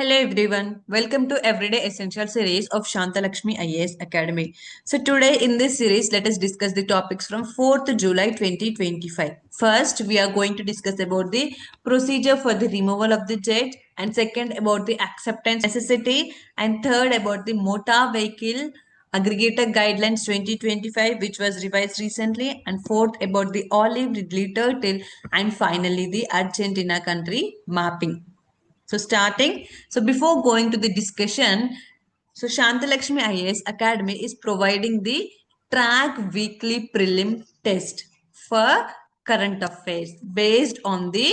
Hello everyone, welcome to Everyday Essential series of Shantha Lakshmi IAS Academy. So today in this series, let us discuss the topics from 4th July 2025. First, we are going to discuss about the procedure for the removal of the judge, and second about the acceptance necessity, and third about the motor vehicle aggregator guidelines 2025 which was revised recently, and fourth about the olive ridley turtle, and finally the Argentina country mapping. So starting, so before going to the discussion, so Shantha Lakshmi IAS Academy is providing the track weekly prelim test for current affairs based on the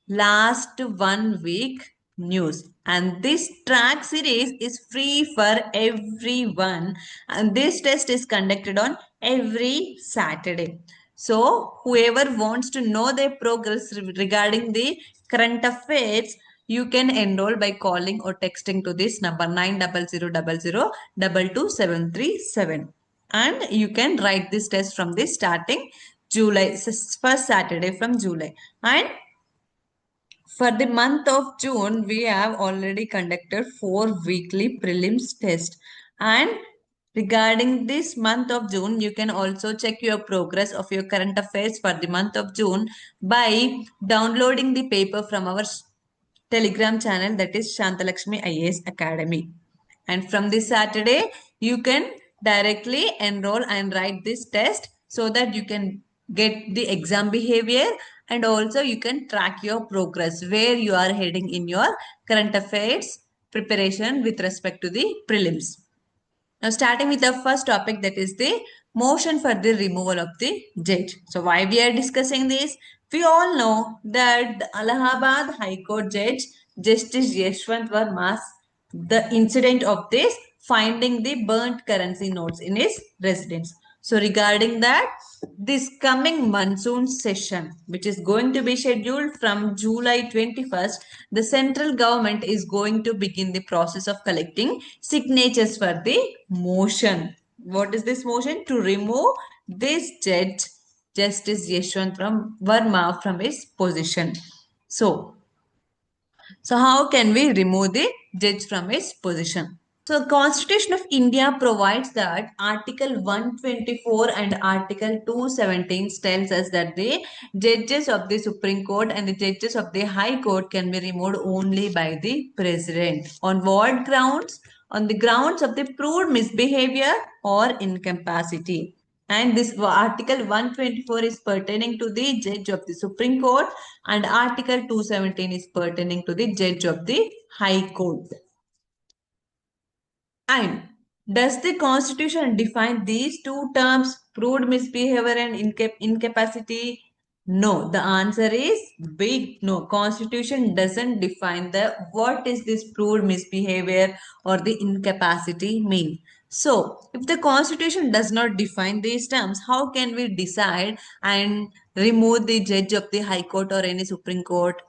last 1 week news. And this track series is free for everyone. And this test is conducted on every Saturday. So whoever wants to know their progress regarding the current affairs, you can enroll by calling or texting to this number 9000222737, and you can write this test from the starting July, first Saturday from July. And for the month of June, we have already conducted 4 weekly prelims test. And regarding this month of June, you can also check your progress of your current affairs for the month of June by downloading the paper from our Telegram channel, that is Shantha Lakshmi IAS Academy. And from this Saturday, you can directly enroll and write this test so that you can get the exam behavior, and also you can track your progress where you are heading in your current affairs preparation with respect to the prelims. Now starting with the first topic, that is the motion for the removal of the judge. So why we are discussing this? We all know that the Allahabad High Court Judge Justice Yashwant Verma's the incident of this finding the burnt currency notes in his residence. So regarding that, this coming monsoon session, which is going to be scheduled from July 21st, the central government is going to begin the process of collecting signatures for the motion. What is this motion? To remove this judge, Justice Yashwant Verma, from his position. So how can we remove the judge from his position? So Constitution of India provides that Article 124 and Article 217 tells us that the judges of the Supreme Court and the judges of the High Court can be removed only by the President. On what grounds? On the grounds of the proved misbehavior or incapacity. And this Article 124 is pertaining to the judge of the Supreme Court, and Article 217 is pertaining to the judge of the High Court. And does the Constitution define these two terms, proved misbehavior and incapacity? No. The answer is big no. Constitution doesn't define the what is this proved misbehavior or the incapacity mean. So, if the Constitution does not define these terms, how can we decide and remove the judge of the High Court or any Supreme Court?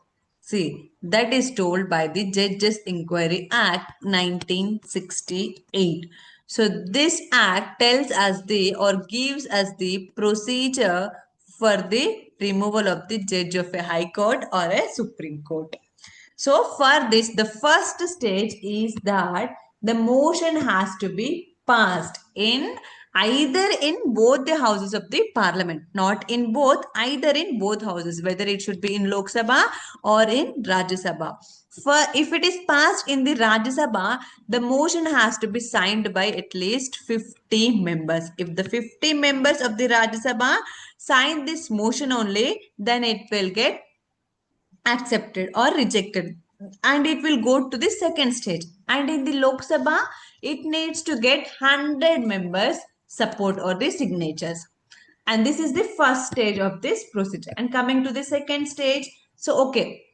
See, that is told by the Judges Inquiry Act 1968. So this act tells us the or gives us the procedure for the removal of the judge of a high court or a Supreme Court. So for this, the first stage is that the motion has to be passed in either in both the houses of the parliament, not in both, either in both houses, whether it should be in Lok Sabha or in Rajya Sabha. For if it is passed in the Rajya Sabha, the motion has to be signed by at least 50 members. If the 50 members of the Rajya Sabha sign this motion only, then it will get accepted or rejected, and it will go to the second stage. And in the Lok Sabha, it needs to get 100 members support or the signatures. And this is the first stage of this procedure. And coming to the second stage, so okay,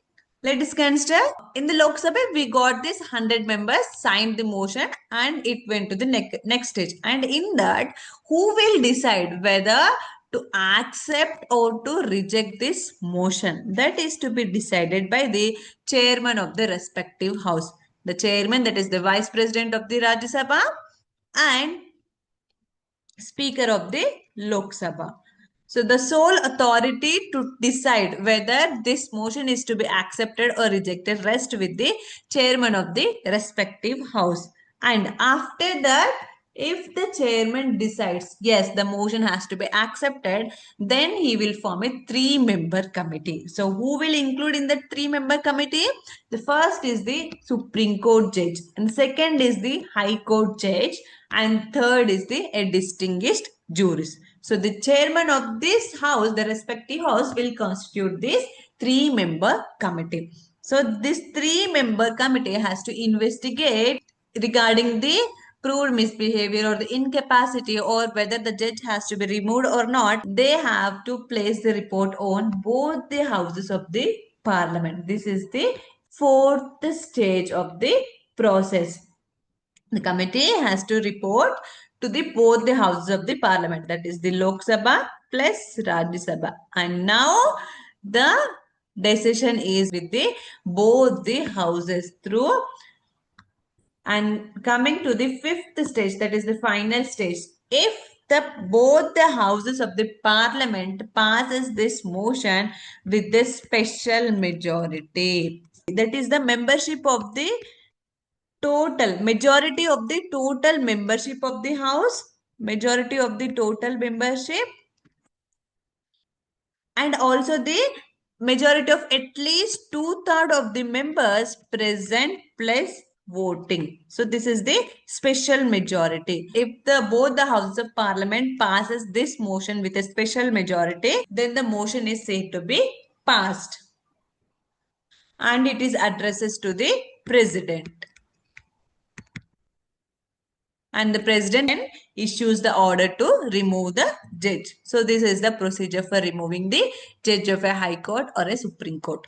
let us consider in the Lok Sabha, we got this 100 members signed the motion and it went to the next stage. And in that, who will decide whether to accept or to reject this motion? That is to be decided by the chairman of the respective house. The chairman, that is the vice president of the Rajya Sabha, and speaker of the Lok Sabha. So the sole authority to decide whether this motion is to be accepted or rejected rests with the chairman of the respective house. And after that, if the chairman decides, yes, the motion has to be accepted, then he will form a three-member committee. So who will include in the three-member committee? The first is the Supreme Court judge, and second is the High Court judge, and third is the a distinguished jurist. So the chairman of this house, the respective house, will constitute this three-member committee. So this three-member committee has to investigate regarding the proved misbehavior or the incapacity, or whether the judge has to be removed or not. They have to place the report on both the houses of the parliament. This is the fourth stage of the process. The committee has to report to the both the houses of the parliament, that is the Lok Sabha plus Rajya Sabha. And now the decision is with the both the houses through. And coming to the fifth stage, that is the final stage, if both the houses of the parliament passes this motion with the special majority, that is the membership of the majority of the total membership of the house, majority of the total membership, and also the majority of at least two-thirds of the members present plus voting. So this is the special majority. If both the houses of parliament passes this motion with a special majority, then the motion is said to be passed, and it is addresses to the president. And the president issues the order to remove the judge. So this is the procedure for removing the judge of a high court or a Supreme Court.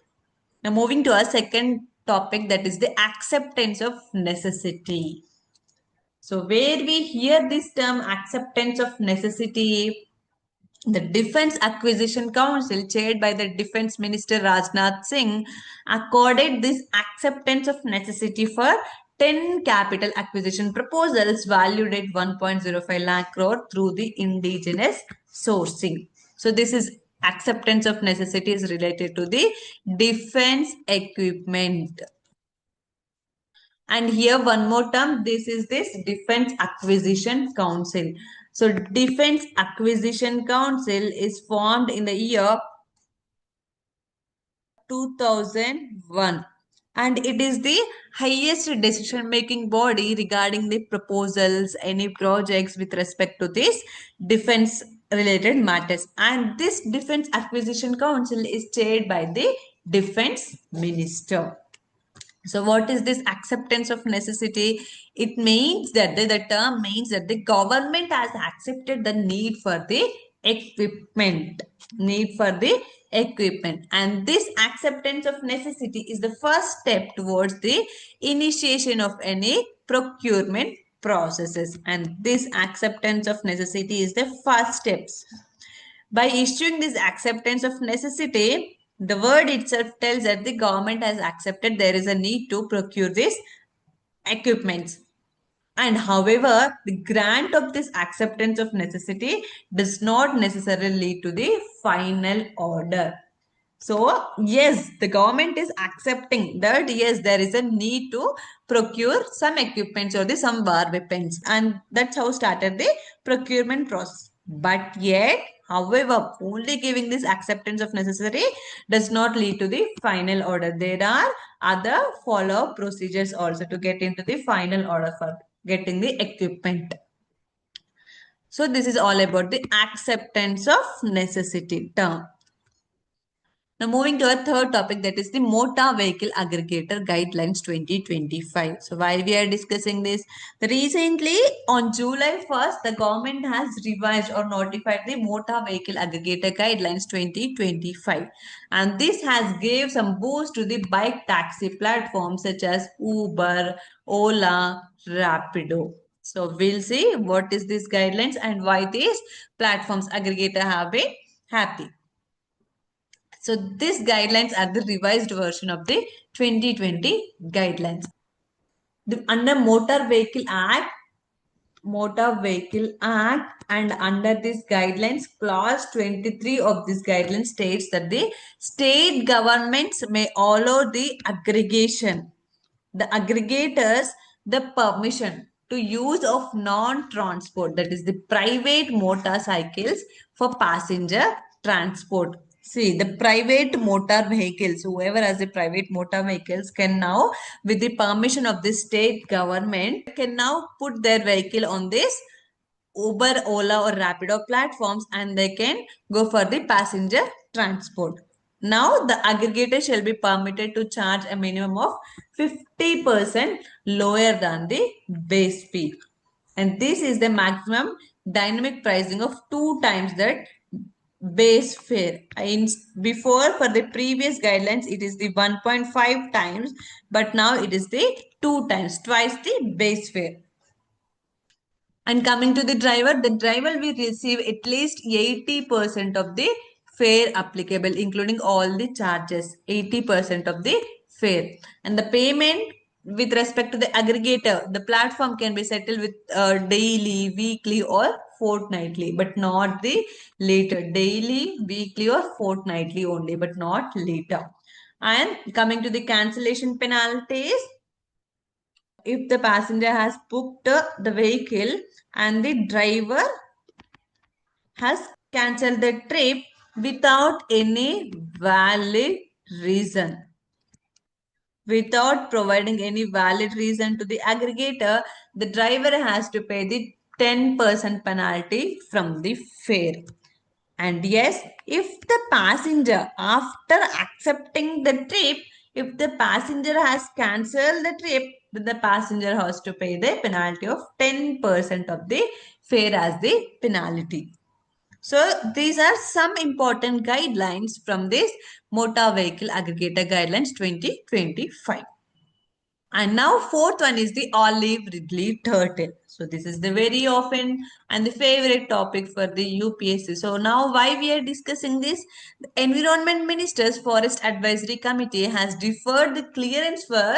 Now moving to our second topic, that is the acceptance of necessity. So where we hear this term acceptance of necessity, the Defense Acquisition Council, chaired by the Defense Minister Rajnath Singh, accorded this acceptance of necessity for 10 capital acquisition proposals valued at 1.05 lakh crore through the indigenous sourcing. So this is acceptance of necessity is related to the defense equipment. And here one more term, this is this Defense Acquisition Council. So Defense Acquisition Council is formed in the year 2001, and it is the highest decision making body regarding the proposals, any projects with respect to this defense related matters. And this Defense Acquisition Council is chaired by the Defense Minister. So what is this acceptance of necessity? It means that the term means that the government has accepted the need for the equipment, and this acceptance of necessity is the first step towards the initiation of any procurement processes, and this acceptance of necessity is the first steps. By issuing this acceptance of necessity, the word itself tells that the government has accepted there is a need to procure this equipments. And however, the grant of this acceptance of necessity does not necessarily lead to the final order. So, yes, the government is accepting that, yes, there is a need to procure some equipments or some war weapons. And that's how started the procurement process. But yet, however, only giving this acceptance of necessary does not lead to the final order. There are other follow-up procedures also to get into the final order for getting the equipment. So, this is all about the acceptance of necessity term. Now moving to our third topic, that is the Motor Vehicle Aggregator Guidelines 2025. So while we are discussing this, recently on July 1st, the government has revised or notified the Motor Vehicle Aggregator Guidelines 2025. And this has gave some boost to the bike taxi platforms such as Uber, Ola, Rapido. So we'll see what is these guidelines and why these platforms aggregator have been happy. So these guidelines are the revised version of the 2020 guidelines. Under Motor Vehicle Act, Motor Vehicle Act, and under these guidelines, clause 23 of this guideline states that the state governments may allow the aggregation, the aggregators, the permission to use of non-transport, that is the private motorcycles for passenger transport. See, the private motor vehicles, whoever has a private motor vehicles can now, with the permission of the state government, can now put their vehicle on this Uber, Ola, or Rapido platforms, and they can go for the passenger transport. Now, the aggregator shall be permitted to charge a minimum of 50% lower than the base fee. And this is the maximum dynamic pricing of 2 times that base fare. Before, for the previous guidelines, it is the 1.5 times, but now it is the 2 times, twice the base fare. And coming to the driver will receive at least 80% of the fare applicable, including all the charges, 80% of the fare. And the payment with respect to the aggregator, the platform can be settled with daily, weekly, or fortnightly, but not the later. Daily, weekly, or fortnightly only, but not later. And coming to the cancellation penalties, if the passenger has booked the vehicle and the driver has cancelled the trip without any valid reason, without providing any valid reason to the aggregator, the driver has to pay the 10% penalty from the fare. And yes, if the passenger, after accepting the trip, if the passenger has cancelled the trip, then the passenger has to pay the penalty of 10% of the fare as the penalty. So these are some important guidelines from this Motor Vehicle Aggregator Guidelines 2025. And now fourth one is the olive ridley turtle. So this is the very often and the favorite topic for the UPSC. So now why we are discussing this? The Environment Minister's Forest Advisory Committee has deferred the clearance for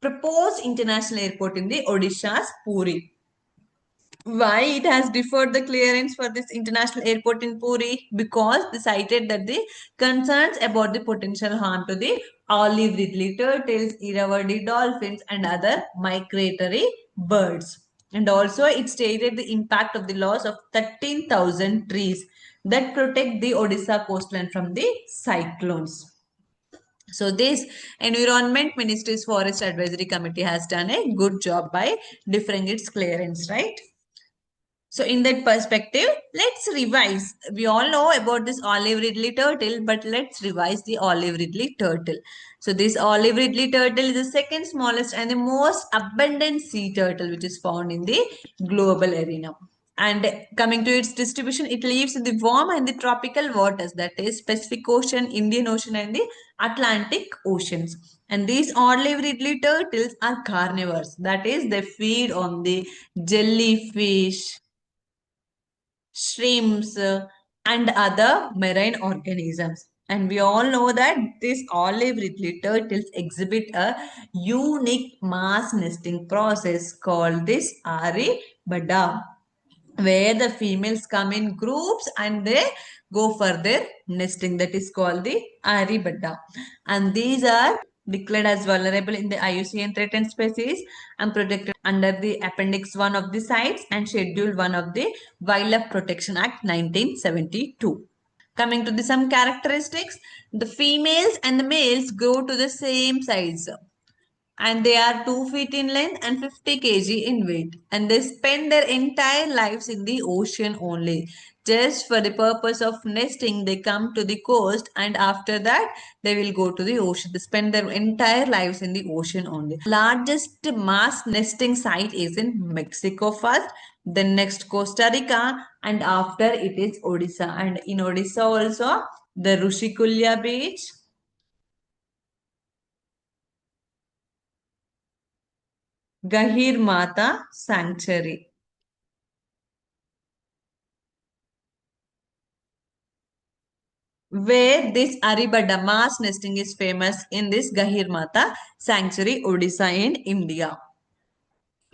proposed international airport in the Odisha's Puri. Why it has deferred the clearance for this international airport in Puri? Because they cited that the concerns about the potential harm to the olive ridley turtles, Irrawaddy dolphins, and other migratory birds. And also it stated the impact of the loss of 13,000 trees that protect the Odisha coastline from the cyclones. So this Environment Ministry's Forest Advisory Committee has done a good job by deferring its clearance, right? So in that perspective, let's revise. We all know about this olive ridley turtle, but let's revise the olive ridley turtle. So this olive ridley turtle is the second smallest and the most abundant sea turtle which is found in the global arena. And coming to its distribution, it lives in the warm and the tropical waters, that is Pacific Ocean, Indian Ocean, and the Atlantic Oceans. And these olive ridley turtles are carnivores, that is they feed on the jellyfish, shrimps, and other marine organisms. And we all know that these olive ridley turtles exhibit a unique mass nesting process called this Aribada, where the females come in groups and they go for their nesting. That is called the Aribada. And these are declared as vulnerable in the IUCN threatened species and protected under the Appendix 1 of the CITES and Schedule 1 of the Wildlife Protection Act 1972. Coming to the some characteristics, the females and the males grow to the same size and they are 2 feet in length and 50 kg in weight, and they spend their entire lives in the ocean only. Just for the purpose of nesting, they come to the coast and after that they will go to the ocean. They spend their entire lives in the ocean only. Largest mass nesting site is in Mexico first, then next Costa Rica, and after it is Odisha. And in Odisha also the Rushikulya beach, Gahir Mata Sanctuary, where this Aribada mass nesting is famous in this Gahir Mata Sanctuary, Odisha in India.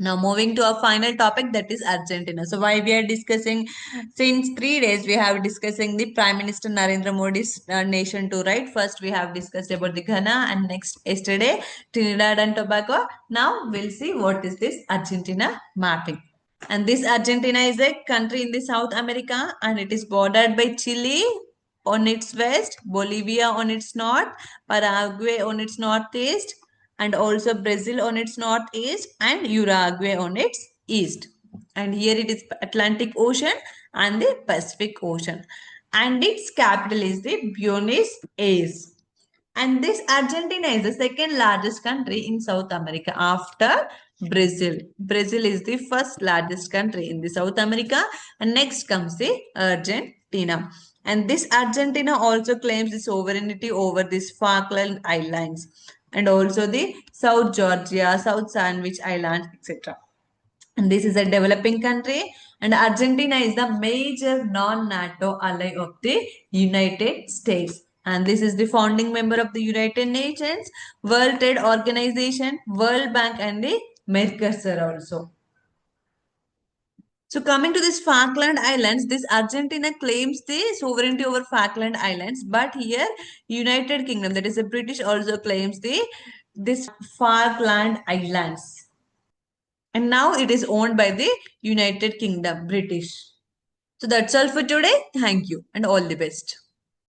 Now moving to our final topic, that is Argentina. So why we are discussing, since 3 days we have discussing the Prime Minister Narendra Modi's nation tour, right? First we have discussed about the Ghana, and next yesterday Trinidad and Tobago. Now we'll see what is this Argentina mapping. And this Argentina is a country in the South America, and it is bordered by Chile on its west, Bolivia on its north, Paraguay on its northeast, and also Brazil on its northeast, and Uruguay on its east. And here it is Atlantic Ocean and the Pacific Ocean. And its capital is the Buenos Aires. And this Argentina is the second largest country in South America after Brazil. Brazil is the first largest country in the South America, and next comes the Argentina. And this Argentina also claims the sovereignty over these Falkland Islands and also the South Georgia, South Sandwich Islands, etc. And this is a developing country, and Argentina is the major non-NATO ally of the United States. And this is the founding member of the United Nations, World Trade Organization, World Bank, and the Mercosur also. So coming to this Falkland Islands, this Argentina claims the sovereignty over Falkland Islands, but here United Kingdom, that is the British, also claims the this Falkland Islands. And now it is owned by the United Kingdom, British. So that's all for today. Thank you and all the best.